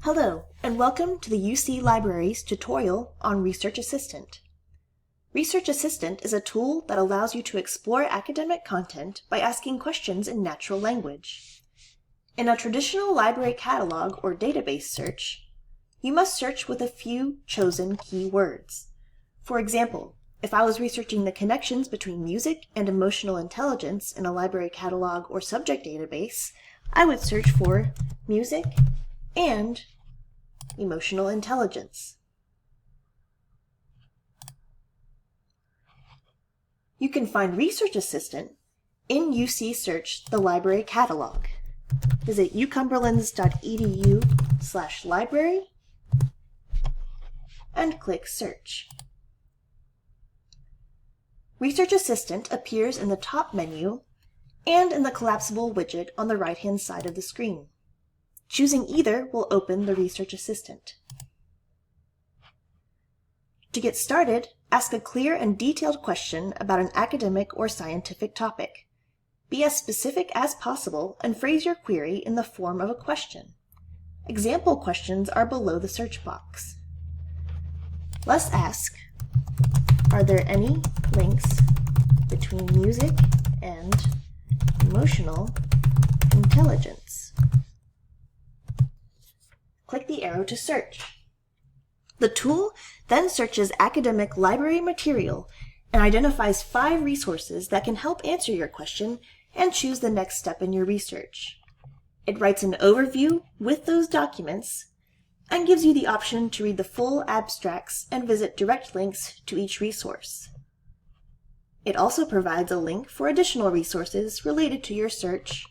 Hello, and welcome to the UC Libraries tutorial on Research Assistant. Research Assistant is a tool that allows you to explore academic content by asking questions in natural language. In a traditional library catalog or database search, you must search with a few chosen keywords. For example, if I was researching the connections between music and emotional intelligence in a library catalog or subject database, I would search for music and emotional intelligence. You can find Research Assistant in UC Search the Library Catalog. Visit ucumberlands.edu/library and click Search. Research Assistant appears in the top menu and in the collapsible widget on the right-hand side of the screen. Choosing either will open the Research Assistant. To get started, ask a clear and detailed question about an academic or scientific topic. Be as specific as possible and phrase your query in the form of a question. Example questions are below the search box. Let's ask, are there any links between music and emotional intelligence? Click the arrow to search. The tool then searches academic library material and identifies 5 resources that can help answer your question and choose the next step in your research. It writes an overview with those documents and gives you the option to read the full abstracts and visit direct links to each resource. It also provides a link for additional resources related to your search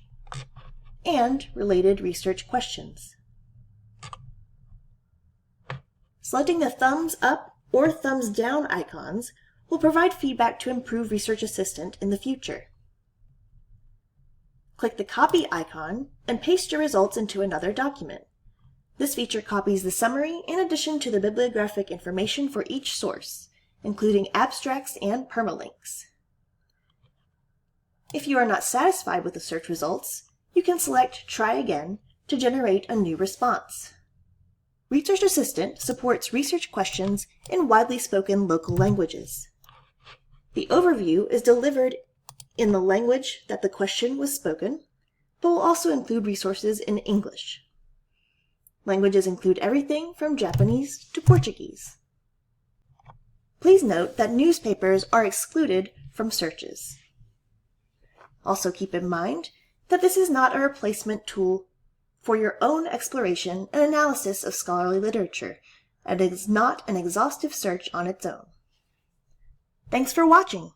and related research questions. Selecting the thumbs up or thumbs down icons will provide feedback to improve Research Assistant in the future. Click the copy icon and paste your results into another document. This feature copies the summary in addition to the bibliographic information for each source, including abstracts and permalinks. If you are not satisfied with the search results, you can select Try Again to generate a new response. Research Assistant supports research questions in widely spoken local languages. The overview is delivered in the language that the question was spoken, but will also include resources in English. Languages include everything from Japanese to Portuguese. Please note that newspapers are excluded from searches. Also keep in mind that this is not a replacement tool for your own exploration and analysis of scholarly literature, and it is not an exhaustive search on its own. Thanks for watching!